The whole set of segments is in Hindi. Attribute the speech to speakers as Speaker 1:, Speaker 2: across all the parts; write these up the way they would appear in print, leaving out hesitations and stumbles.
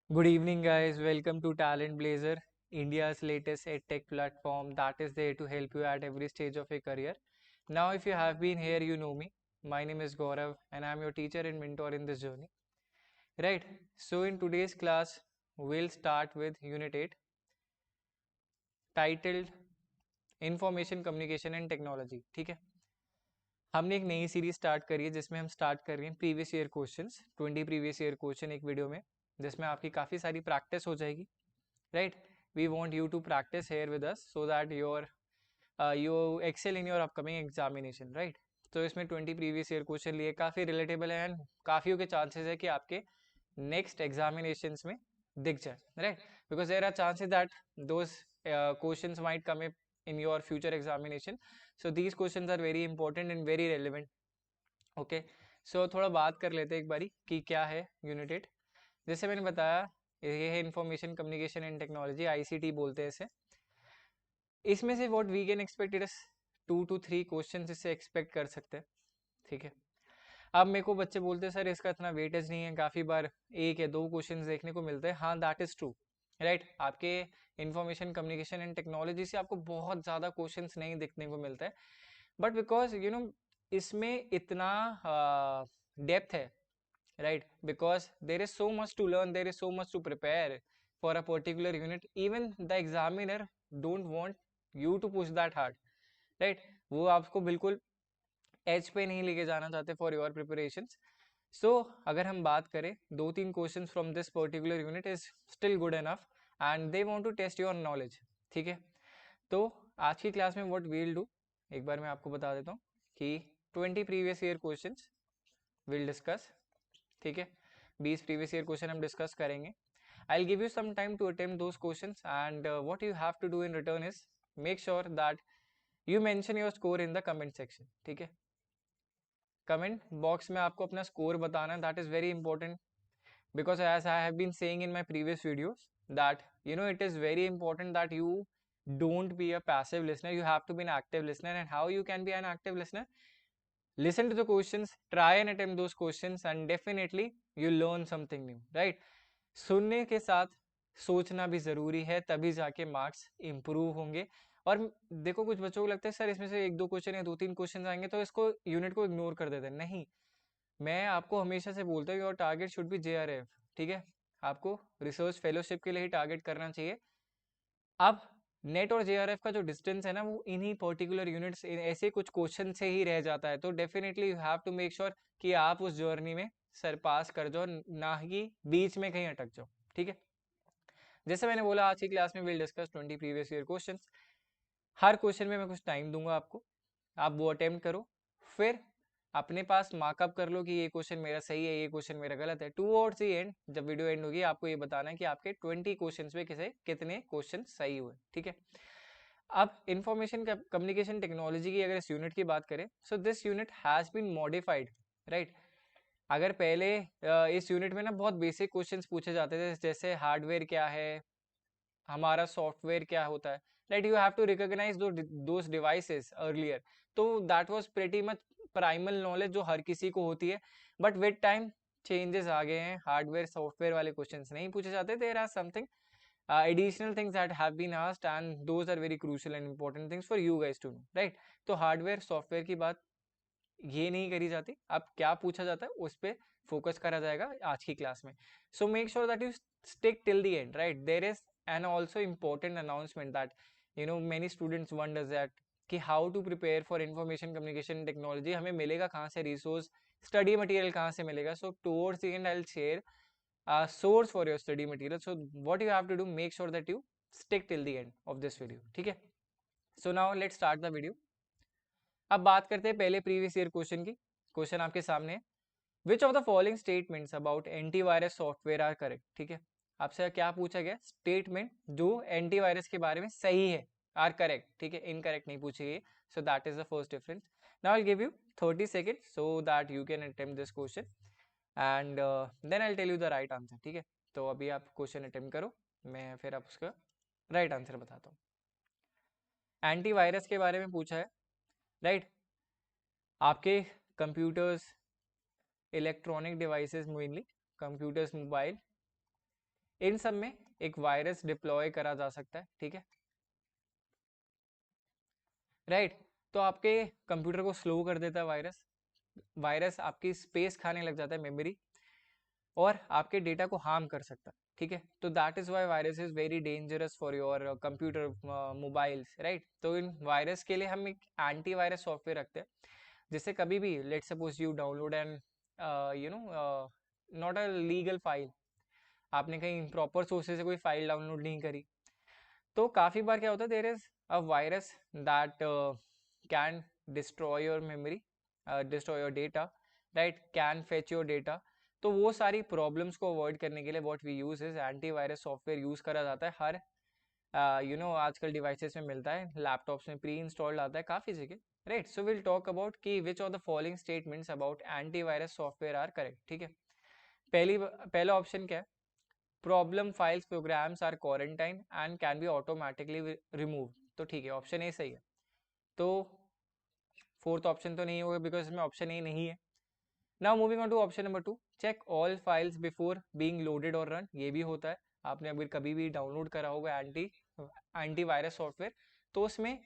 Speaker 1: Good evening, guys. Welcome to Talent Blazer, India's latest edtech platform that is there to help you at every stage of your career. Now, if you have been here, you know me. My name is Gaurav, and I'm your teacher and mentor in this journey. Right. So, in today's class, we'll start with Unit 8, titled Information Communication and Technology. ठीक है. हमने एक नई सीरीज स्टार्ट करी है जिसमें हम स्टार्ट कर रहे हैं previous year questions 20 previous year question एक वीडियो में, जिसमें आपकी काफ़ी सारी प्रैक्टिस हो जाएगी. Right, we want you to practice here with us so that you excel in your upcoming examination, right? तो इसमें 20 प्रीवियस ईयर क्वेश्चन लिए काफ़ी रिलेटेबल है एंड काफ़ियों के चांसेस है कि आपके नेक्स्ट एग्जामिनेशंस में दिख जाए, right? Because there are chances that those questions might come in your future examination. So these questions are very important and very relevant. Okay, so थोड़ा बात कर लेते हैं एक बारी कि क्या है यूनिट 8. जैसे मैंने बताया, ये है information communication and technology, ICT बोलते हैं इसे. इसमें से what we can expect it is 2 to 3 question इससे एक्सपेक्ट कर सकते हैं. ठीक है. अब मेरे को बच्चे बोलते हैं सर इसका इतना वेटेज नहीं है, काफ़ी बार एक या दो क्वेश्चन देखने को मिलते हैं. हाँ, दैट इज ट्रू, राइट. आपके इंफॉर्मेशन कम्युनिकेशन एंड टेक्नोलॉजी से आपको बहुत ज़्यादा क्वेश्चन नहीं देखने को मिलता है, बट बिकॉज इसमें इतना डेप्थ है, right? Because there is so much to learn, there is so much to prepare for a particular unit. Even the examiner don't want you to push that hard, right? वो आपको बिल्कुल एज पे नहीं लेके जाना चाहते फॉर योर प्रिपरेशंस. सो अगर हम बात करें, 2-3 question from this particular unit is still good enough and they want to test your knowledge. ठीक है. तो आज की क्लास में व्हाट वील डू, एक बार मैं आपको बता देता हूँ कि 20 previous year questions will discuss. ठीक है. 20 प्रीवियस ईयर क्वेश्चन हम डिस्कस करेंगे. I will give you some time to attempt those questions and what you have to do in return is make sure that you mention your score in the comment section. ठीक है. कमेंट बॉक्स में आपको अपना स्कोर बताना है, that is very important. because as I have been saying in my previous videos that it is very important that you don't be a passive listener, you have to be an active listener. And how you can be an active listener? Listen to the questions, try and attempt those questions, and definitely you learn something new, right? सुनने के साथ सोचना भी ज़रूरी है, तभी जाके मार्क्स इम्प्रूव होंगे. और देखो, कुछ बच्चों को लगता है सर इसमें से एक दो क्वेश्चन या 2-3 क्वेश्चन आएंगे तो इसको यूनिट को इग्नोर कर देते हैं. नहीं, मैं आपको हमेशा से बोलता हूँ your target should be JRF. ठीक है. आपको रिसर्च फेलोशिप के लिए ही टारगेट करना चाहिए. अब नेट और JRF का जो डिस्टेंस है ना, वो इन्हीं पर्टिकुलर यूनिट्स ऐसे कुछ क्वेश्चन से ही रह जाता है. तो definitely you have to make sure कि आप उस जर्नी में सरपास कर जाओ, ना ही बीच में कहीं अटक जाओ. ठीक है. जैसे मैंने बोला, आज की क्लास में will discuss 20 previous year questions. Her question में मैं कुछ टाइम दूंगा आपको, आप वो अटेम्प्ट करो, फिर अपने पास मार्कअप कर लो कि ये क्वेश्चन मेरा सही है, ये क्वेश्चन मेरा गलत है. टूवर्ड्स द एंड जब वीडियो एंड होगी, आपको ये बताना है कि आपके 20 क्वेश्चंस में कितने क्वेश्चन सही हुए. ठीक है. अब इंफॉर्मेशन कम्युनिकेशन टेक्नोलॉजी की अगर इस यूनिट की बात करें, so this unit has been modified, right. अगर पहले इस यूनिट में ना बहुत बेसिक क्वेश्चंस पूछे जाते थे, जैसे हार्डवेयर क्या है, हमारा सॉफ्टवेयर क्या होता है, right. You have to recognise those devices earlier. तो that was pretty much primal knowledge जो हर किसी को होती है. बट विद टाइम चेंजेस आ गए हैं, हार्डवेयर सॉफ्टवेयर वाले क्वेश्चंस नहीं पूछे जाते. There are something additional things that have been asked and those are very crucial and important things for you guys to know, right. तो हार्डवेयर सॉफ्टवेयर की बात ये नहीं करी जाती. अब क्या पूछा जाता है उस पर फोकस करा जाएगा आज की क्लास में. So make sure that you stick till the end, right. There is an also important announcement that many students wonders that कि how to prepare for information communication technology, हमें मिलेगा कहाँ से रिसोर्स, स्टडी मटेरियल कहाँ से मिलेगा. So towards the end I will share source for your study material. So what you have to do, make sure that you stick till the end of this video. ठीक है. So now let's start the video. अब बात करते हैं पहले प्रीवियस ईयर क्वेश्चन की. क्वेश्चन आपके सामने है, which of the following statements about antivirus software are correct. ठीक है. आपसे क्या पूछा गया, स्टेटमेंट जो एंटीवायरस के बारे में सही है, आर करेक्ट. ठीक है. इनकरेक्ट नहीं पूछी गई. So that is the first difference. Now I give you 30 seconds so that you can attempt this question and then I'll tell you the right answer. ठीक है. तो अभी आप क्वेश्चन अटेम्प्ट करो, मैं फिर आप उसका राइट आंसर बताता हूँ. एंटीवायरस के बारे में पूछा है, राइट. आपके computers, electronic devices, mainly computers, mobile, इन सब में एक वायरस डिप्लॉय करा जा सकता है, ठीक है, राइट। तो आपके कंप्यूटर को स्लो कर देता है वायरस, वायरस आपकी स्पेस खाने लग जाता है, मेमोरी, और आपके डेटा को हार्म कर सकता है, ठीक है। तो that is why virus is very dangerous for your computer, mobiles, right. तो इन वायरस के लिए हम एक एंटीवायरस सॉफ्टवेयर रखते हैं, जिससे कभी भी late suppose you download and you know not a legal file, आपने कहीं प्रॉपर सोर्सेज से कोई फाइल डाउनलोड नहीं करी, तो काफ़ी बार क्या होता है, there is a virus that can destroy your memory, destroy your data, right, can fetch your data. तो वो सारी प्रॉब्लम्स को अवॉइड करने के लिए what we use is antivirus software use करा जाता है। हर आजकल डिवाइसेस में मिलता है, लैपटॉप्स में प्री इंस्टॉल्ड आता है काफ़ी जगह, right. So will talk about कि which of the following statements about antivirus software are correct, ठीक है। पहला ऑप्शन क्या है, problem files programs are quarantine and can be automatically remove, तो ठीक है, ऑप्शन ए सही है। तो फोर्थ ऑप्शन तो नहीं होगा बिकॉज इसमें ऑप्शन ए नहीं है। Now moving on to option number 2, check all files before being loaded और रन, ये भी होता है। आपने अभी कभी भी डाउनलोड करा होगा एंटीवायरस सॉफ्टवेयर, तो उसमें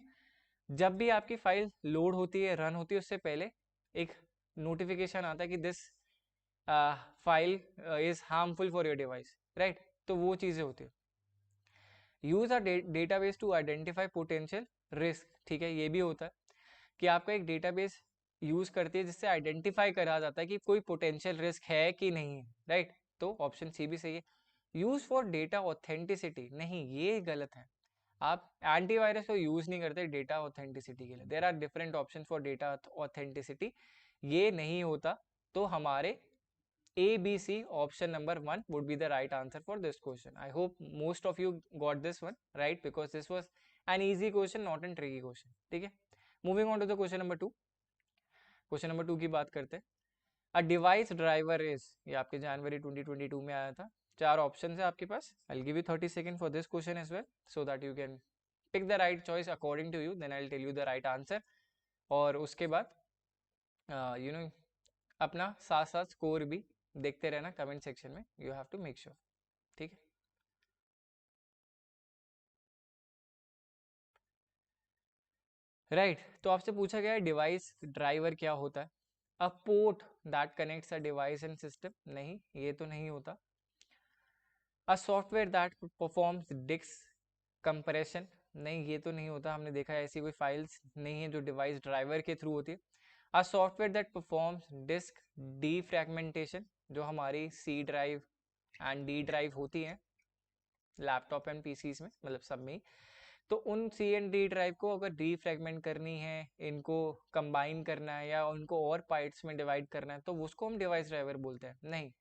Speaker 1: जब भी आपकी फाइल लोड होती है, रन होती है, उससे पहले एक नोटिफिकेशन आता है कि this file is harmful for your device, right. तो वो चीज़ें होती है। Use a database to identify potential risk, ठीक है, ये भी होता है कि आपका एक डेटाबेस यूज करती है जिससे आइडेंटिफाई करा जाता है कि कोई पोटेंशियल रिस्क है कि नहीं है, राइट। तो ऑप्शन सी भी सही है। यूज फॉर डेटा ऑथेंटिसिटी, नहीं, ये गलत है। आप एंटीवायरस को यूज नहीं करते डेटा ऑथेंटिसिटी के लिए, there are different option for data authenticity, ये नहीं होता। तो हमारे A, B, C, option number 1 would be the right answer for this question. I hope most of you got this one right because this was an easy question, not a tricky question. ठीक है, moving on to the question number 2. Question number 2 की बात करते हैं। अ डिवाइस ड्राइवर इज, ये आपके जनवरी 2022 में आया था। चार ऑप्शन है आपके पास। I will give you 30 second for this question as well so that you can pick the right choice according to you, then I will tell you the right answer. और उसके बाद यू नो अपना साथ साथ स्कोर भी देखते रहना कमेंट सेक्शन में, you have to make sure, ठीक है। राइट, तो आपसे पूछा गया है डिवाइस ड्राइवर क्या होता है। A port that connects a device and system, नहीं, ये तो नहीं होता। A software that performs disk compression, नहीं, ये तो नहीं होता। हमने देखा है ऐसी कोई फाइल्स नहीं है जो डिवाइस ड्राइवर के थ्रू होती है। A software that performs disk defragmentation, जो हमारी C drive and D drive होती हैं लैपटॉप एंड पीसीज में, मतलब सब में ही। तो उन सी एंड डी ड्राइव को अगर डीफ्रैगमेंट करनी है, इनको कंबाइन करना है या उनको और पार्ट्स में डिवाइड करना है, तो उसको हम डिवाइस ड्राइवर बोलते हैं, नहीं।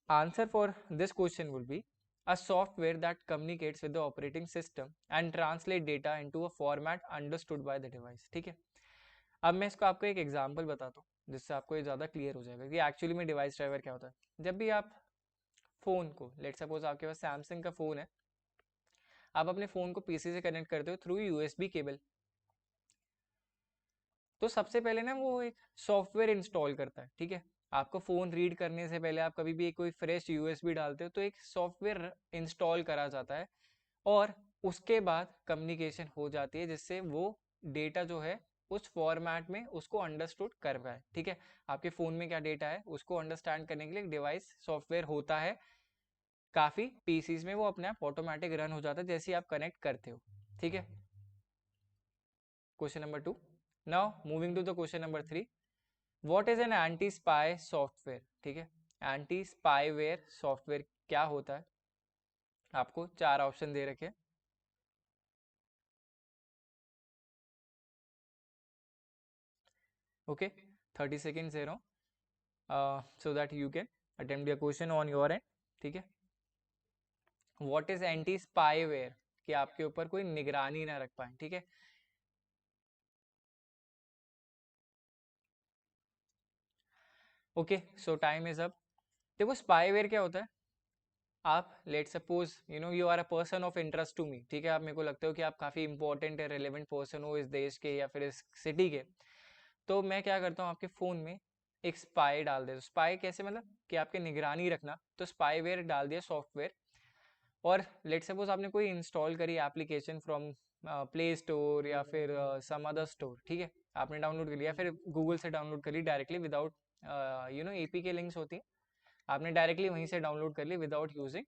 Speaker 1: Answer for this question will be a software that communicates with the operating system and translate data into a format understood by the device, ठीक है। अब मैं इसको आपको एक एग्जांपल बताता हूँ जिससे आपको ये ज़्यादा क्लियर हो जाएगा कि एक्चुअली में डिवाइस ड्राइवर क्या होता है। जब भी आप फ़ोन को, लेट सपोज आपके पास सैमसंग का फ़ोन है, आप अपने फ़ोन को पीसी से कनेक्ट करते हो थ्रू यूएसबी केबल, तो सबसे पहले ना वो एक सॉफ्टवेयर इंस्टॉल करता है, ठीक है। आपको फ़ोन रीड करने से पहले आप कभी भी कोई फ्रेश यूएसबी डालते हो तो एक सॉफ्टवेयर इंस्टॉल करा जाता है, और उसके बाद कम्युनिकेशन हो जाती है जिससे वो डेटा जो है उस फॉर्मेट में उसको अंडरस्टूड कर पाए, ठीक है। आपके फ़ोन में क्या डेटा है उसको अंडरस्टैंड करने के लिए एक डिवाइस सॉफ्टवेयर होता है। काफ़ी पीसीज में वो अपने आप ऑटोमेटिक रन हो जाता है जैसे आप कनेक्ट करते हो, ठीक है। Question number 2। Now moving to the question number 3, what is an anti spy software, ठीक है। एंटी स्पाईवेयर सॉफ्टवेयर क्या होता है, आपको चार ऑप्शन दे रखे हैं। ओके, 30 सेकेंड्स दे रहा हूँ सो that you can attempt your question on your and, ठीक है। व्हाट इज एंटी स्पाईवेयर, कि आपके ऊपर कोई निगरानी ना रख पाए, ठीक है। Okay, so time is up. देखो स्पाईवेयर क्या होता है, आप let suppose you are a person of interest to me, ठीक है। आप मेरे को लगते हो कि आप काफ़ी इंपॉर्टेंट है, रेलेवेंट पर्सन हो इस देश के या फिर इस सिटी के, तो मैं क्या करता हूँ आपके फ़ोन में एक स्पाई डाल दे। तो स्पाई कैसे, मतलब कि आपके निगरानी रखना, तो स्पाईवेयर डाल दिया सॉफ्टवेयर। और लेट सपोज आपने कोई इंस्टॉल करी एप्लीकेशन फ्रॉम प्ले स्टोर या फिर सम अदर स्टोर, ठीक है, आपने डाउनलोड कर लिया, फिर गूगल से डाउनलोड कर ली डायरेक्टली विदाउट एपीके लिंक्स होती है, आपने डायरेक्टली वहीं से डाउनलोड कर ली without using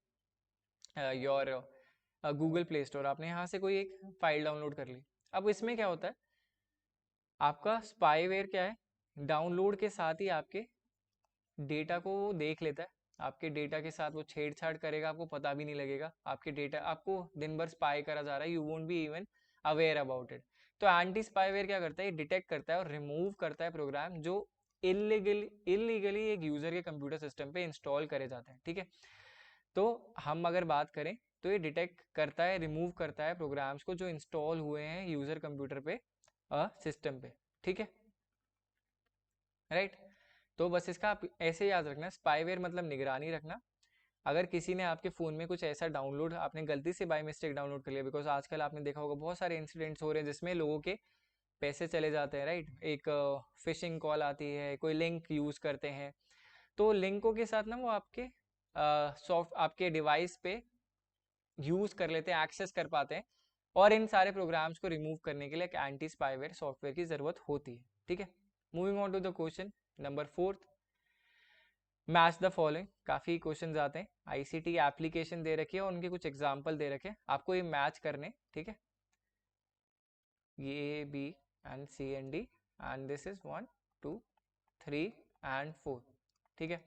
Speaker 1: your Google play Store, आपने यहाँ से कोई एक फाइल डाउनलोड कर ली। अब इसमें क्या होता है, आपका स्पाईवेयर क्या है, डाउनलोड के साथ ही आपके डेटा को देख लेता है, आपके डेटा के साथ वो छेड़छाड़ करेगा, आपको पता भी नहीं लगेगा, आपके डेटा आपको दिन भर स्पाई करा जा रहा है, you won't be even aware about it. तो एंटी स्पाईवेयर क्या करता है, ये डिटेक्ट करता है और रिमूव करता है प्रोग्राम जो इलीगली एक यूजर के कंप्यूटर सिस्टम पे इंस्टॉल करे जाते हैं, ठीक है। तो हम अगर बात करें तो ये डिटेक्ट करता है, रिमूव करता है प्रोग्राम्स को जो इंस्टॉल हुए हैं यूजर कंप्यूटर पे सिस्टम पे, ठीक है, राइट। तो बस इसका आप ऐसे याद रखना, स्पाईवेयर मतलब निगरानी रखना। अगर किसी ने आपके फ़ोन में कुछ ऐसा डाउनलोड, आपने गलती से बाय मिस्टेक डाउनलोड कर लिया, बिकॉज आजकल आपने देखा होगा बहुत सारे इंसिडेंट्स हो रहे हैं जिसमें लोगों के पैसे चले जाते हैं, राइट। एक फिशिंग कॉल आती है, कोई लिंक यूज़ करते हैं, तो लिंकों के साथ ना वो आपके सॉफ्ट आपके डिवाइस पे यूज़ कर लेते हैं, एक्सेस कर पाते हैं, और इन सारे प्रोग्राम्स को रिमूव करने के लिए एक एंटी स्पाईवेयर सॉफ्टवेयर की ज़रूरत होती है, ठीक है। Moving on to the question number 4, match the following. काफ़ी क्वेश्चन आते हैं, आईसीटी एप्लीकेशन दे रखी है और उनके कुछ एग्जाम्पल दे रखे हैं, आपको ये मैच करने, ठीक है, ये B and C and D, and this is 1 2 3 and 4, ठीक है।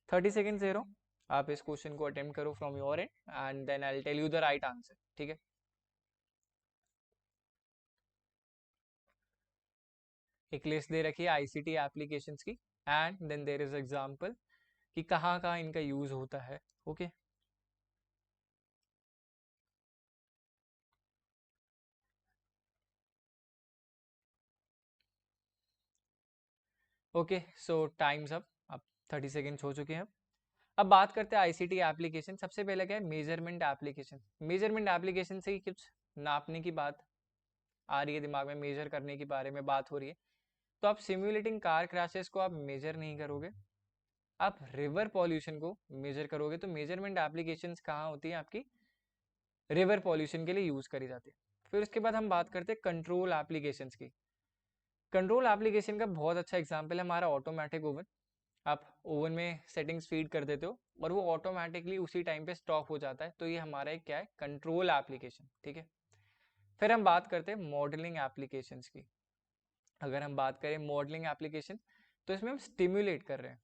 Speaker 1: 30 सेकेंड दे रहा हूँ, आप इस क्वेश्चन को अटेम्प्ट करो from your end and then I will tell you the right answer, ठीक है। एक लिस्ट दे रखी है आईसीटी एप्लीकेशंस की, and then there is example कि कहाँ कहाँ इनका यूज होता है, okay. Okay, so times up, अब 30 सेकेंड्स हो चुके हैं। अब बात करते हैं आईसीटी एप्लीकेशन। सबसे पहले क्या है, मेजरमेंट एप्लीकेशन। मेजरमेंट एप्लीकेशन से ही कुछ नापने की बात आ रही है दिमाग में, मेजर करने के बारे में बात हो रही है। तो आप सिम्युलेटिंग कार क्रैशेस को आप मेजर नहीं करोगे, आप रिवर पॉल्यूशन को मेजर करोगे। तो मेजरमेंट एप्लीकेशंस कहाँ होती है, आपकी रिवर पॉल्यूशन के लिए यूज करी जाती है। फिर उसके बाद हम बात करते हैं कंट्रोल एप्लीकेशंस की। कंट्रोल एप्लीकेशन का बहुत अच्छा एग्जांपल है हमारा ऑटोमेटिक ओवन। आप ओवन में सेटिंग्स फीड कर देते हो और वो ऑटोमेटिकली उसी टाइम पे स्टॉप हो जाता है, तो ये हमारा एक क्या है, कंट्रोल एप्लीकेशन, ठीक है। फिर हम बात करते हैं मॉडलिंग एप्लीकेशंस की। अगर हम बात करें मॉडलिंग एप्लीकेशन, तो इसमें हम स्टिम्युलेट कर रहे हैं,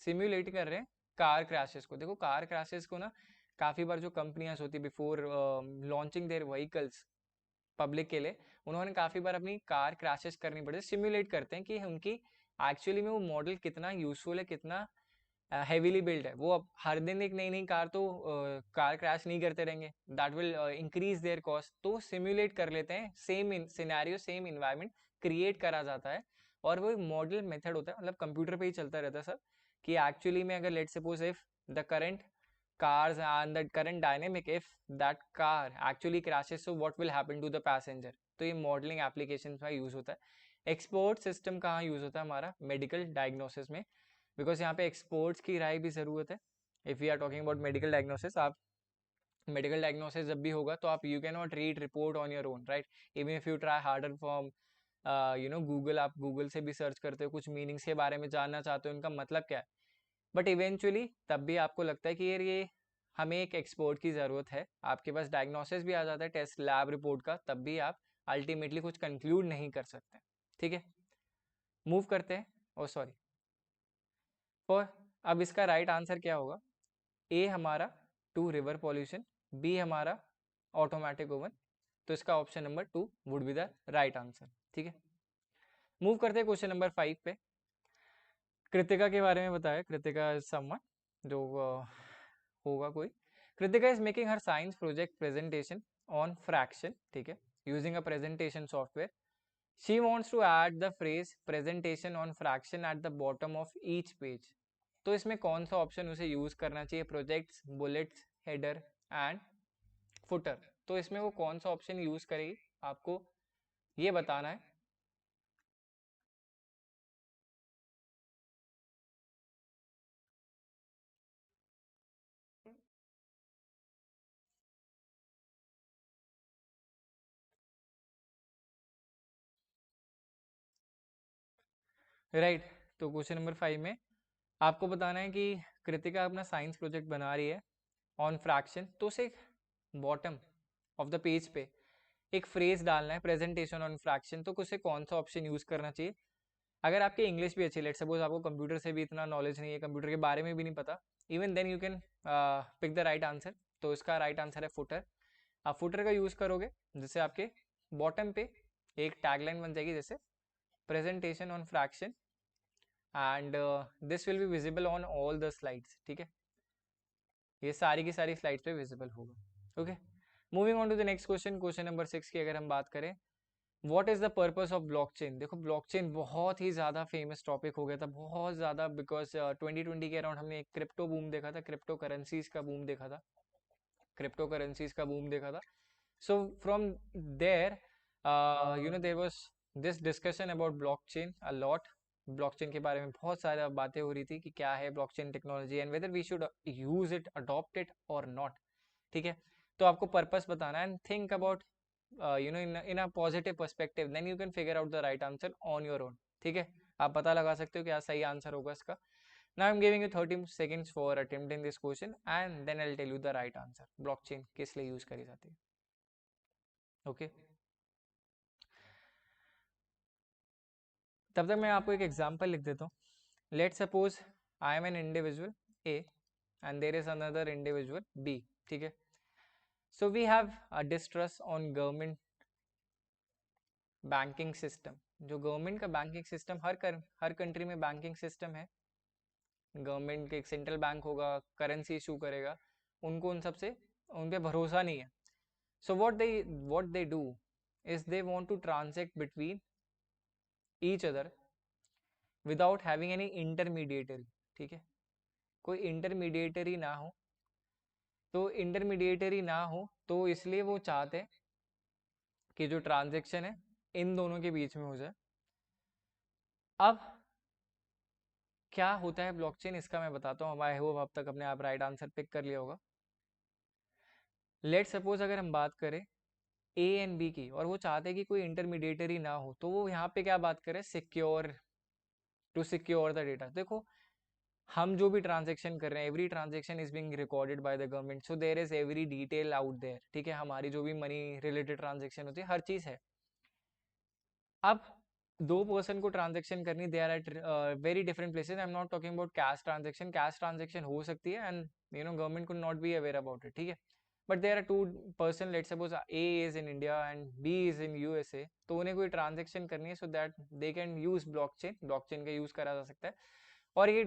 Speaker 1: सिम्युलेट कर रहे हैं कार क्रैशेस को। देखो कार क्रैशेस को ना काफ़ी बार जो कंपनियां होती है before launching there vehicles public के लिए, उन्होंने काफ़ी बार अपनी कार क्रैशेस करनी पड़े, सिम्युलेट करते हैं कि उनकी एक्चुअली में वो मॉडल कितना यूजफुल है, कितना हैवीली बिल्ड है। वो अब हर दिन एक नई नई कार तो कार क्रैश नहीं करते रहेंगे, that will increase their cost. तो सिम्युलेट कर लेते हैं, same scenario same environment create करा जाता है, और वो एक मॉडल मेथड होता है, मतलब कंप्यूटर पे ही चलता रहता है सब, कि एक्चुअली में अगर late suppose if the current cars and the current dynamic, if that car actually crashes, so what will happen to the passenger। तो ये मॉडलिंग एप्लीकेशन में यूज होता है। एक्सपोर्ट सिस्टम कहाँ यूज होता है हमारा, मेडिकल डायग्नोसिस में, बिकॉज यहाँ पे एक्सपोर्ट्स की राय भी ज़रूरत है। If you are talking about medical diagnosis, आप मेडिकल डायग्नोसिस जब भी होगा तो आप you can not read report on your own, right. Even if you try harder from Google, आप गूगल से भी सर्च करते हो, कुछ मीनिंग्स के बारे में जानना चाहते हो, इनका मतलब क्या है, बट इवेंचुअली तब भी आपको लगता है कि यार ये हमें एक एक्सपोर्ट की ज़रूरत है। आपके पास डायग्नोसिस भी आ जाता है टेस्ट लैब रिपोर्ट का, तब भी आप अल्टीमेटली कुछ कंक्लूड नहीं कर सकते, ठीक है। मूव करते हैं, ओ सॉरी, और अब इसका राइट आंसर क्या होगा, ए हमारा टू रिवर पॉल्यूशन, बी हमारा ऑटोमेटिक ओवन। तो इसका option number 2 would be the right answer, ठीक है। मूव करते हैं क्वेश्चन नंबर 5 पे। कृतिका के बारे में बताया, कृतिका इज समवन जो होगा कोई। Kritika is making her science project presentation on fraction, ठीक है, using a presentation software. She wants to add the phrase presentation on fraction at the bottom of each page. तो इसमें कौन सा ऑप्शन उसे यूज करना चाहिए, projects, bullets, header and footer. तो इसमें वो कौन सा ऑप्शन यूज करेगी, आपको ये बताना है। राइट। तो क्वेश्चन नंबर 5 में आपको बताना है कि कृतिका अपना साइंस प्रोजेक्ट बना रही है ऑन फ्रैक्शन, तो उसे बॉटम ऑफ द पेज पे एक फ्रेज डालना है, प्रेजेंटेशन ऑन फ्रैक्शन, तो उसे कौन सा ऑप्शन यूज करना चाहिए? अगर आपकी इंग्लिश भी अच्छी है, लेट्स सपोज आपको कंप्यूटर से भी इतना नॉलेज नहीं है, कंप्यूटर के बारे में भी नहीं पता, even then you can pick the right answer. तो इसका राइट आंसर है फुटर। आप फुटर का यूज करोगे जिससे आपके बॉटम पे एक टैगलाइन बन जाएगी, जैसे presentation on fraction and this will be visible on all the slides. ठीक है, ये सारी की सारी स्लाइड्स पे विजिबल होगा। Okay, moving on to the next question, question number 6 की अगर हम बात करें, what is the purpose of blockchain? देखो ब्लॉकचेन बहुत ही ज्यादा फेमस टॉपिक हो गया था, बहुत ज्यादा, बिकॉज 2020 के अराउंड हमने एक क्रिप्टो बूम देखा था, क्रिप्टो करेंसीज का बूम देखा था, क्रिप्टो करेंसीज का बूम देखा था। So from there there was this discussion about blockchain a lot. Blockchain के बारे में बहुत सारी बातें हो रही थी कि क्या है blockchain technology and whether we should use it, adopt it और नॉट। ठीक है, तो आपको पर्पस बताना है and think about in a positive perspective, then you can figure out the right answer on your own। ठीक है, आप पता लगा सकते हो क्या सही आंसर होगा इसका। now I'm giving you 30 seconds for attempting this question and then I'll tell you the right answer। blockchain किस लिए यूज करी जाती है? Okay okay? तब तक मैं आपको एक एग्जांपल लिख देता हूँ। Let suppose I am an individual A and there is another individual B. ठीक है, so we have a distrust on government banking system. जो गवर्नमेंट का बैंकिंग सिस्टम, हर कंट्री में बैंकिंग सिस्टम है, गवर्नमेंट के एक सेंट्रल बैंक होगा, करेंसी इशू करेगा, उनको उन सबसे उन पे भरोसा नहीं है। So what they do is they want to transact between each other without having any intermediary. ठीक है, कोई इंटरमीडिएटरी ना हो, तो इंटरमीडिएटरी ना हो तो इसलिए वो चाहते हैं कि जो ट्रांजैक्शन है इन दोनों के बीच में हो जाए। अब क्या होता है ब्लॉकचेन, इसका मैं बताता हूँ। आई होप अब तक अपने आप राइट आंसर पिक कर लिया होगा। लेट सपोज अगर हम बात करें ए एंड बी की, और वो चाहते हैं कि कोई इंटरमीडिएटरी ना हो, तो वो यहाँ पे क्या बात करें, secure, to secure the data. देखो हम जो भी ट्रांजेक्शन कर रहे हैं, every transaction is being recorded by the government, so there is every detail out there. ठीक है, हमारी जो भी मनी रिलेटेड ट्रांजेक्शन होती है, हर चीज है। अब दो पर्सन को ट्रांजेक्शन करनी, they are at very different places. I am not talking about cash transaction, cash transaction हो सकती है and government could not be aware about it. ठीक है, but there are two person, let suppose A is in India and B is in USA, तो उन्हें कोई ट्रांजेक्शन करनी है, so that they can use blockchain, blockchain का यूज करा जा सकता है और ये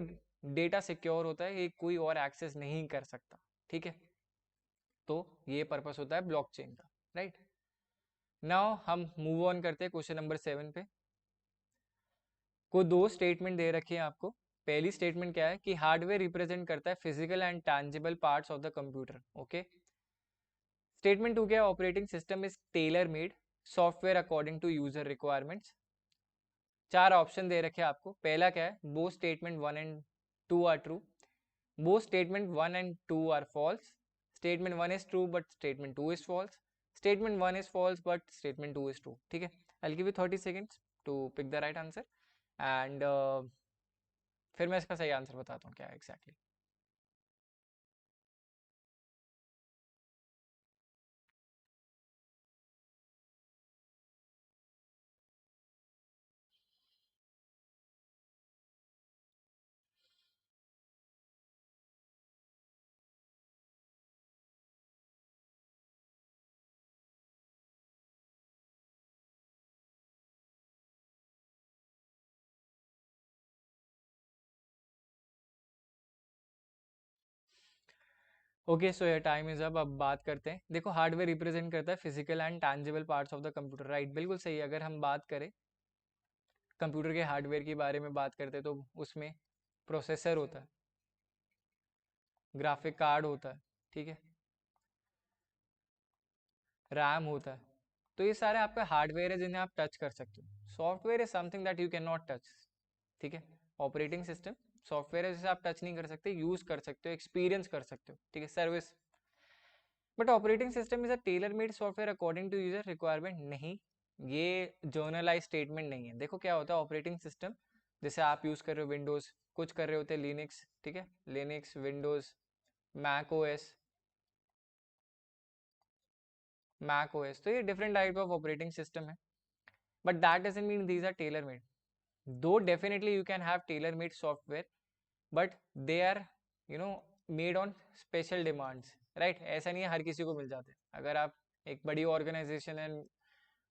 Speaker 1: डेटा सिक्योर होता है, ये कोई और एक्सेस नहीं कर सकता। ठीक है, तो ये पर्पस होता है ब्लॉकचेन का, राइट। नाउ हम मूव ऑन करते हैं क्वेश्चन नंबर 7 पे। को दो स्टेटमेंट दे रखी है आपको। पहली स्टेटमेंट क्या है कि हार्डवेयर रिप्रेजेंट करता है physical and tangible parts of the computer. Okay, statement 2 क्या है, operating system is tailor made software according to user requirements. चार ऑप्शन दे रखे हैं आपको। पहला क्या है, both statement 1 and 2 are true, both statement 1 and 2 are false, statement 1 is true but statement 2 is false, statement 1 is false but statement 2 is true। ठीक है, I'll give you 30 seconds to pick the right answer and फिर मैं इसका सही आंसर बताता हूँ क्या है exactly। Okay, so your time is अब बात करते हैं। देखो हार्डवेयर रिप्रेजेंट करता है physical and tangible parts of the computer, right, बिल्कुल सही है। अगर हम बात करें कंप्यूटर के हार्डवेयर के बारे में बात करते हैं तो उसमें प्रोसेसर होता है, ग्राफिक कार्ड होता है, ठीक है, रैम होता है, तो ये सारे आपके हार्डवेयर है जिन्हें आप टच कर सकते हो। Software is something that you can not touch. ठीक है, ऑपरेटिंग सिस्टम सॉफ्टवेयर है जिसे आप टच नहीं कर सकते, यूज कर सकते हो, एक्सपीरियंस कर सकते हो, ठीक है, service. But operating system is a tailor made software according to user requirement. नहीं, ये जर्नलाइज स्टेटमेंट नहीं है। देखो क्या होता है, ऑपरेटिंग सिस्टम जैसे आप यूज़ कर रहे हो विंडोज़, कुछ कर रहे होते लिनक्स, ठीक है, Linux, Windows, Mac OS, Mac OS, तो ये different type of operating system है, but that doesn't mean these are tailor made. Though definitely you can have tailor made software, but they are you know made on special demands, right. ऐसा नहीं है हर किसी को मिल जाते. अगर आप एक बड़ी organization and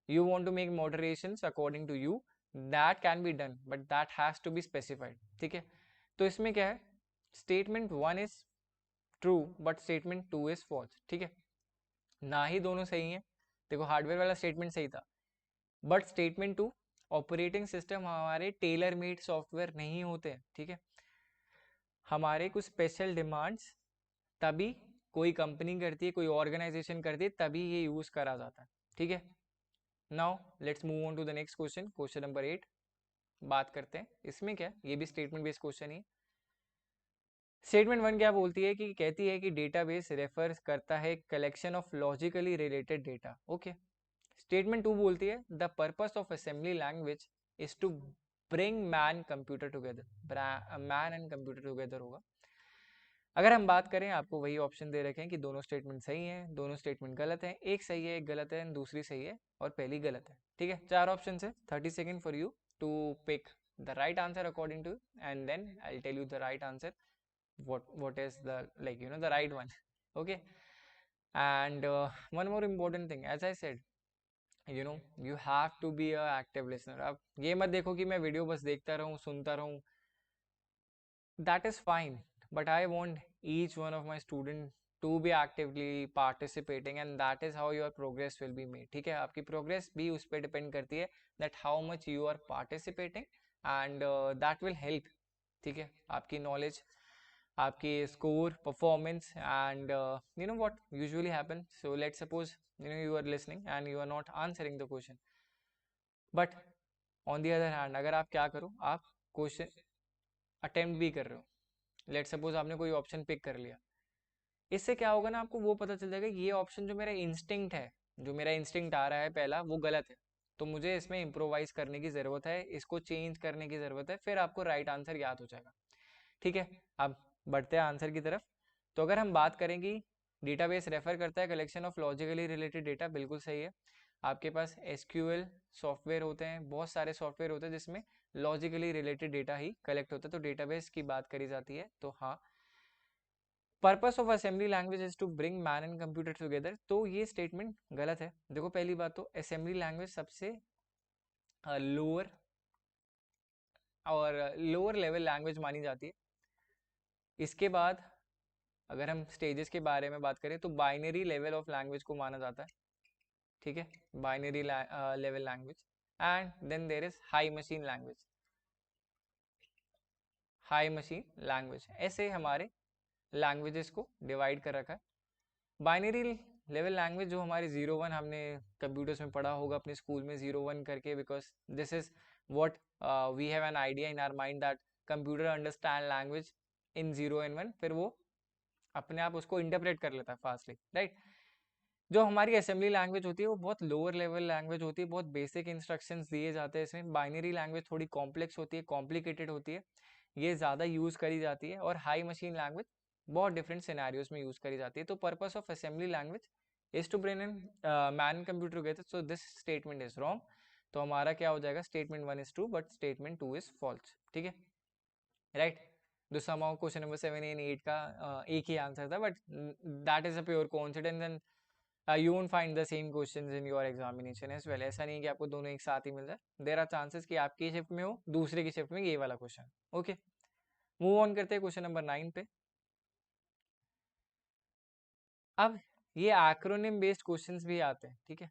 Speaker 1: you want to make moderations according to you, that can be done, but that has to be specified. ठीक है, तो इसमें क्या है, statement 1 is true but statement 2 is false. ठीक है, ना ही दोनों सही हैं. देखो हार्डवेयर वाला स्टेटमेंट सही था, बट स्टेटमेंट 2, ऑपरेटिंग सिस्टम हमारे टेलर मेड सॉफ्टवेयर नहीं होते हैं. ठीक है, हमारे कुछ स्पेशल डिमांड्स तभी कोई कंपनी करती है, कोई ऑर्गेनाइजेशन करती है, तभी ये यूज करा जाता है. ठीक है, now let's move on to the next question, question number 8 बात करते हैं. इसमें क्या, ये भी स्टेटमेंट बेस्ड क्वेश्चन ही. स्टेटमेंट 1 क्या बोलती है कि कहती है कि डेटाबेस रेफर करता है collection of logically related data. Okay. Statement 2 बोलती है the purpose of assembly language is to bring man computer together. Man and computer together होगा. अगर हम बात करें, आपको वही ऑप्शन दे रखे हैं कि दोनों स्टेटमेंट सही हैं, दोनों स्टेटमेंट गलत हैं, एक सही है, एक गलत है, दूसरी सही है और पहली गलत है. ठीक है, 4 ऑप्शन है, 30 second for you to pick the right answer according to, and then I will tell you the right answer, what is the, like, the right one. Okay, and one more important thing, as I said, you have to be a active listener. अब ये मत देखो कि मैं वीडियो बस देखता रहूं, सुनता रहूं. That is fine, but I want each one of my student to be actively participating, and that is how your progress will be made. ठीक है, आपकी progress भी उस पर depend करती है that how much you are participating, and that will help. ठीक है, आपकी knowledge, आपकी score, performance, and you know what usually happens. So let's suppose you are listening and you are not answering the question, but on the other hand अगर आप क्या करो, आप क्वेश्चन अटेम्प्ट भी कर रहे हो, लेट सपोज आपने कोई ऑप्शन पिक कर लिया, इससे क्या होगा ना, आपको वो पता चल जाएगा ये ऑप्शन जो मेरा इंस्टिंक्ट है, जो मेरा इंस्टिंक्ट आ रहा है पहला, वो गलत है, तो मुझे इसमें इम्प्रोवाइज करने की ज़रूरत है, इसको चेंज करने की ज़रूरत है, फिर आपको राइट आंसर याद हो जाएगा. ठीक है, अब बढ़ते हैं आंसर की तरफ. तो अगर हम बात करें कि डेटाबेस रेफर करता है collection of logically related data, बिल्कुल सही है. आपके पास एसक्यूएल सॉफ्टवेयर होते हैं, बहुत सारे सॉफ्टवेयर होते हैं जिसमें लॉजिकली रिलेटेड डेटा ही कलेक्ट होता है, तो डेटाबेस की बात करी जाती है, तो हाँ. Purpose of assembly language is to bring man and computer together, तो ये स्टेटमेंट गलत है. देखो पहली बात तो असेंबली लैंग्वेज सबसे लोअर और लोअर लेवल लैंग्वेज मानी जाती है. इसके बाद अगर हम स्टेजेस के बारे में बात करें तो बाइनरी लेवल ऑफ लैंग्वेज को माना जाता है. ठीक है, binary level language, and then there is high machine language. High machine language, ऐसे हमारे लैंग्वेजेस को डिवाइड कर रखा है. बाइनरी लेवल लैंग्वेज जो हमारे 0-1 हमने कंप्यूटर्स में पढ़ा होगा अपने स्कूल में 0-1 करके, because this is what we have an idea in our mind that computer understand language in 0 and 1, फिर वो अपने आप उसको इंटरप्रेट कर लेता है फास्टली, राइट. जो हमारी असेंबली लैंग्वेज होती है वो बहुत लोअर लेवल लैंग्वेज होती है, बहुत बेसिक इंस्ट्रक्शंस दिए जाते हैं इसमें. बाइनरी लैंग्वेज थोड़ी कॉम्प्लेक्स होती है, कॉम्प्लिकेटेड होती है, ये ज़्यादा यूज़ करी जाती है. और हाई मशीन लैंग्वेज बहुत डिफरेंट सिनेरियोज में यूज़ करी जाती है. तो purpose of assembly language is to bring an man computer together, so this statement is wrong. तो हमारा क्या हो जाएगा, statement 1 is true but statement 2 is false. ठीक है, राइट. तो somehow क्वेश्चन नंबर 7 and 8 का एक ही आंसर था, but that is a pure coincidence, and you won't find the same questions in your examination as well. ऐसा नहीं कि आपको दोनों एक साथ ही मिल जाए. there are chances कि आपकी शिफ्ट में हो, दूसरे की शिफ्ट में ये वाला क्वेश्चन. ओके, मूव ऑन करते हैं क्वेश्चन नंबर 9 पे. अब ये एक्रोनिम बेस्ड क्वेश्चंस भी आते हैं. ठीक है,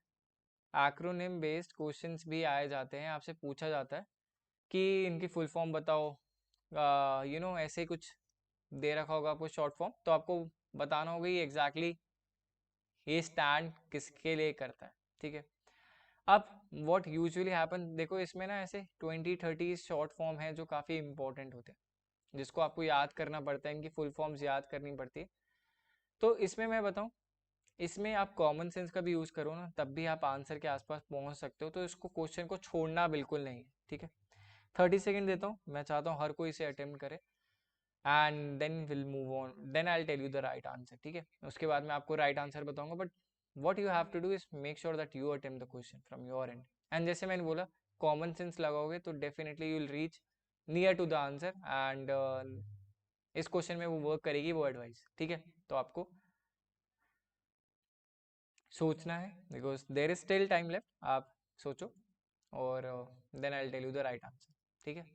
Speaker 1: एक्रोनिम बेस्ड क्वेश्चंस भी आए जाते हैं, आपसे पूछा जाता है कि इनकी फुल फॉर्म बताओ, ऐसे कुछ दे रखा होगा आपको शॉर्ट फॉर्म, तो आपको बताना होगा ये एग्जैक्टली ये स्टैंड किसके लिए करता है. ठीक है, अब व्हाट यूजुअली हैपन, देखो इसमें ना ऐसे 20-30 शॉर्ट फॉर्म है जो काफ़ी इंपॉर्टेंट होते हैं, जिसको आपको याद करना पड़ता है, इनकी फुल फॉर्म्स याद करनी पड़ती है. तो इसमें मैं बताऊं, इसमें आप कॉमन सेंस का भी यूज़ करो ना, तब भी आप आंसर के आसपास पहुंच सकते हो, तो इसको क्वेश्चन को छोड़ना बिल्कुल नहीं है. ठीक है, 30 सेकेंड देता हूँ, मैं चाहता हूँ हर कोई इसे अटेम्प्ट करे and then will move on, then I tell you the right answer, ठीक है। उसके बाद मैं आपको राइट आंसर बताऊंगा, but what you have to do is make sure that you attempt the question from your end. And जैसे मैंने बोला, कॉमन सेंस लगाओगे तो definitely you will reach near to the answer, and इस क्वेश्चन में वो वर्क करेगी वो एडवाइस, ठीक है। तो आपको सोचना है, because there is still time left, आप सोचो और then I tell you the right answer, ठीक है।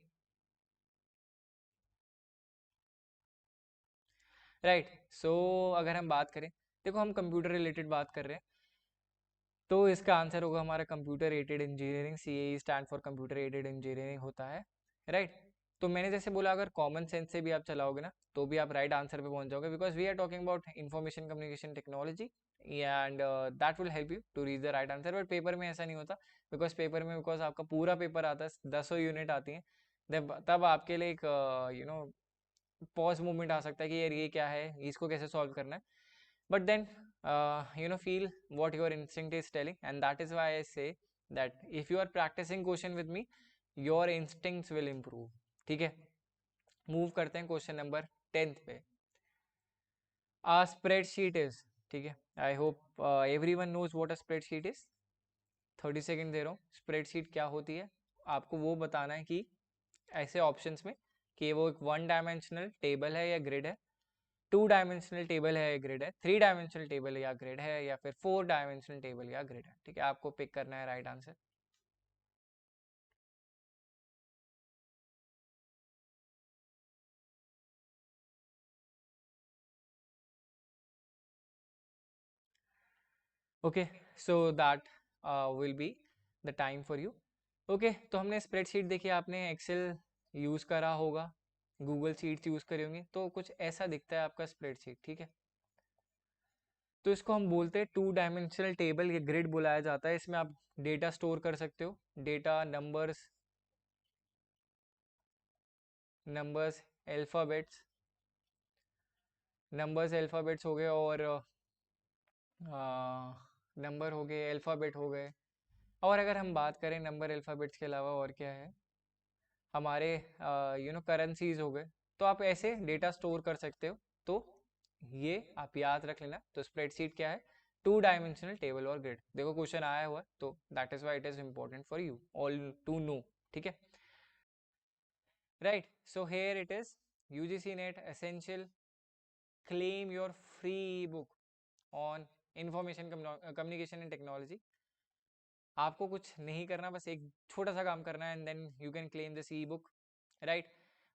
Speaker 1: राइट, सो अगर हम बात करें, देखो हम कंप्यूटर रिलेटेड बात कर रहे हैं, तो इसका आंसर होगा हमारा computer aided engineering, C A stand for computer aided engineering होता है, राइट। तो मैंने जैसे बोला, अगर कॉमन सेंस से भी आप चलाओगे ना तो भी आप राइट आंसर पे पहुंच जाओगे, because we are talking about information communication technology and that will help you to reach the right answer. But paper में ऐसा नहीं होता, बिकॉज पेपर में बिकॉज आपका पूरा पेपर आता है, 10 यूनिट आती हैं, तब आपके लिए एक पॉज मूवमेंट आ सकता है कि यार ये क्या है, इसको कैसे सॉल्व करना है। But then feel what your instinct is telling, and that is why I say that if you are practicing question with me, your instincts will improve, ठीक है। मूव करते हैं क्वेश्चन नंबर 10 पे। आ स्प्रेडशीट इज, ठीक है, I hope everyone knows what a spreadsheet is. 30 second दे रहा हूँ। स्प्रेडशीट क्या होती है आपको वो बताना है कि ऐसे ऑप्शंस में कि वो एक 1 डायमेंशनल टेबल है या ग्रिड है, 2 डायमेंशनल टेबल है या ग्रिड है, 3 डायमेंशनल टेबल या ग्रिड है, या फिर 4 डायमेंशनल टेबल या ग्रिड है, ठीक है। आपको पिक करना है right answer. Okay, so that will be the time for you. Okay, तो हमने स्प्रेडशीट देखी, आपने एक्सेल यूज करा होगा, गूगल शीट्स यूज करी होंगी, तो कुछ ऐसा दिखता है आपका स्प्रेडशीट, ठीक है। तो इसको हम बोलते हैं 2 डायमेंशनल टेबल या ग्रिड बुलाया जाता है। इसमें आप डेटा स्टोर कर सकते हो, data, numbers, numbers alphabets, numbers alphabets हो गए, और नंबर हो गए, अल्फ़ाबेट हो गए। और अगर हम बात करें नंबर अल्फ़ाबेट्स के अलावा और क्या है, हमारे करेंसीज हो गए, तो आप ऐसे डेटा स्टोर कर सकते हो। तो ये आप याद रख लेना। तो स्प्रेडशीट क्या है, 2 डायमेंशनल टेबल और ग्रिड। देखो क्वेश्चन आया हुआ है, तो that is why it is important for you all to know, ठीक है। Right, so here it is, UGC NET essential, claim your free book on information communication and technology। आपको कुछ नहीं करना, बस एक छोटा सा काम करना है, and then you can claim this e book, right.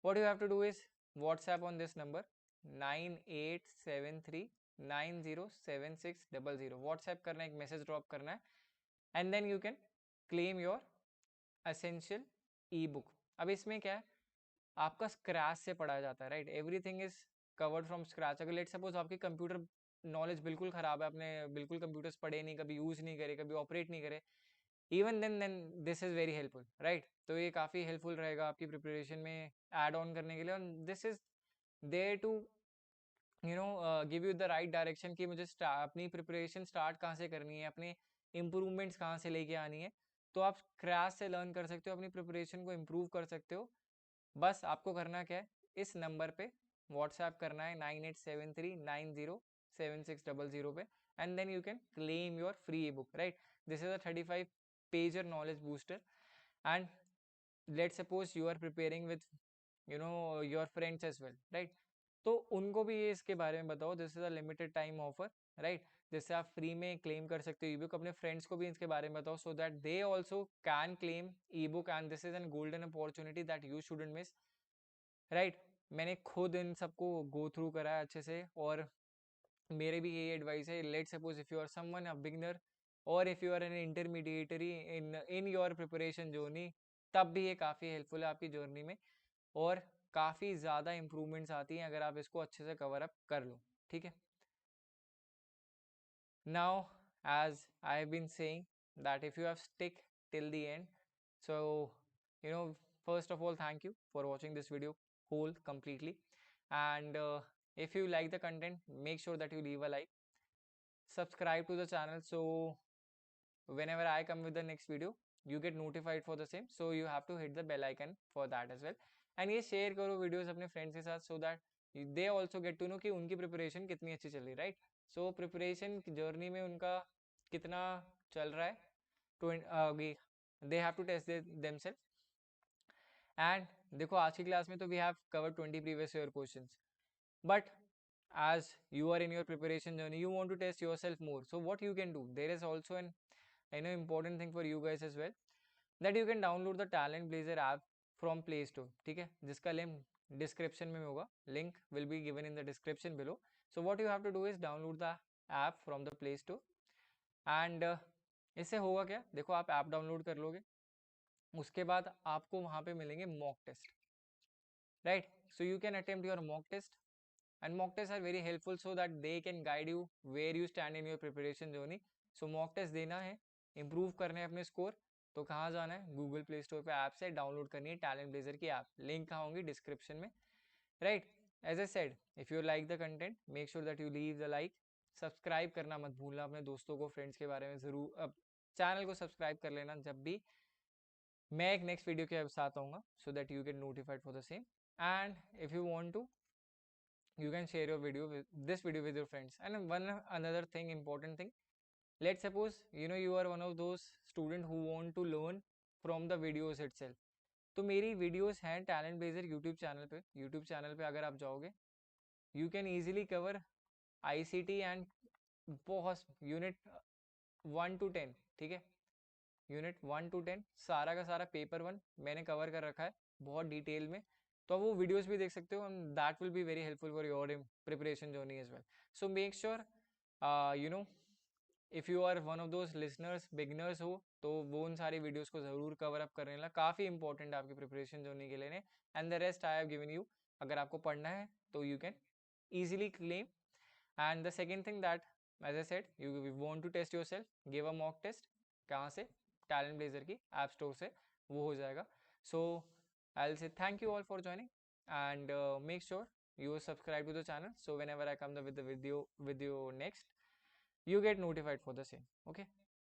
Speaker 1: What you have to do is WhatsApp on this number 9873907600। WhatsApp करना है, एक मैसेज ड्रॉप करना है, and then you can claim your essential e book. अब इसमें क्या है, आपका स्क्रैच से पढ़ाया जाता है, right. Everything is covered from scratch. अगर लेट सपोज आपकी कंप्यूटर नॉलेज बिल्कुल खराब है, आपने बिल्कुल कंप्यूटर्स पढ़े नहीं, कभी यूज नहीं करे, कभी ऑपरेट नहीं करे, even then this is very helpful, right. तो ये काफ़ी हेल्पफुल रहेगा आपकी प्रिपरेशन में ऐड ऑन करने के लिए, और this is there to give you the right direction कि मुझे अपनी प्रिपरेशन स्टार्ट कहाँ से करनी है, अपने इम्प्रूवमेंट्स कहाँ से लेके आनी है। तो आप क्रैश से लर्न कर सकते हो, अपनी प्रिपरेशन को इम्प्रूव कर सकते हो। बस आपको करना क्या है, इस नंबर पे व्हाट्सएप करना है 9873907600 पे, and then you can claim your free e book, right. This is a 35 pager knowledge booster, and let suppose you are preparing with your friends as well, right. तो उनको भी ये इसके बारे में बताओ, this is a limited time offer, right. जिससे आप फ्री में क्लेम कर सकते हो ई बुक। अपने फ्रेंड्स को भी इसके बारे में बताओ, सो that they also can claim E book, and this is an golden opportunity that you shouldn't miss, right. मैंने खुद इन सबको गो थ्रू करा है अच्छे से, और मेरे भी यही एडवाइस है, let suppose if you are someone a beginner, और if you are an intermediary in in your preparation journey, तब भी ये काफ़ी हेल्पफुल है आपकी जर्नी में, और काफ़ी ज़्यादा इंप्रूवमेंट्स आती हैं अगर आप इसको अच्छे से कवर अप कर लो, ठीक है। Now, as I have been saying that if you have stick till the end, so first of all, thank you for watching this video whole completely, and if you like the content, make sure that you leave a like, subscribe to the channel, so whenever I come with the next video, you get notified for the same, so you have to hit the bell icon for that as well. And ये share करो videos अपने friends के साथ, so that they also get to know कि उनकी preparation कितनी अच्छी चल रही है, right? So preparation journey में उनका कितना चल रहा है, they have to test themselves. And देखो आज की क्लास में तो we have covered 20 previous year questions, but as you are in your preparation journey, you want to test yourself more. So what you can do, there is also an important thing for you guys as well, that you can download the Talent Blazer app from Play Store. ठीक है, जिसका लिंक डिस्क्रिप्शन में होगा, link will be given in the description below. So what you have to do is download the app from the play store. And इससे होगा क्या, देखो आप ऐप डाउनलोड कर लोगे, उसके बाद आपको वहाँ पे मिलेंगे mock test, right? So you can attempt your mock test, and mock tests are very helpful so that they can guide you where you stand in your preparation journey. So mock test देना है, improve करने हैं अपने स्कोर, तो कहाँ जाना है, गूगल प्ले स्टोर पे ऐप से डाउनलोड करनी है टैलेंट ब्लेजर की ऐप. लिंक कहाँ होंगी, डिस्क्रिप्शन में, right? As I said, if you like the content, make sure that you leave the like. Subscribe करना मत भूलना अपने दोस्तों को, फ्रेंड्स के बारे में ज़रूर, अब चैनल को सब्सक्राइब कर लेना जब भी मैं एक नेक्स्ट वीडियो के साथ आऊँगा, so that you get notified for the same. And if you want to, you can share your video with this video with your friends. And one another thing, important thing, let's suppose you are one of those student who want to learn from the videos itself. तो मेरी वीडियोस हैं टैलेंट ब्लेजर यूट्यूब चैनल पे. यूट्यूब चैनल पे अगर आप जाओगे, you can easily cover ICT and बहुत यूनिट 1 to 10, ठीक है, यूनिट 1 to 10 सारा का सारा पेपर 1 मैंने कवर कर रखा है बहुत डिटेल में. तो वो वीडियोस भी देख सकते हो, and that will be very helpful for your preparation journey as well. So make sure if you are one of those listeners beginners हो, तो वो उन सारी वीडियोस को ज़रूर कवर अप करने ला, काफ़ी इंपॉर्टेंट है आपकी प्रिपरेशन जर्नी के लिए. And the rest I have given you. अगर आपको पढ़ना है तो you can easily claim. And the second thing that, as I said, you want to test yourself, give a mock test. कहाँ से, टैलेंट ब्लेजर की ऐप स्टोर से, वो हो जाएगा. सो I'll say thank you all for joining, and make sure you subscribe to the channel, so whenever I come with the video next, you get notified for the same. Okay.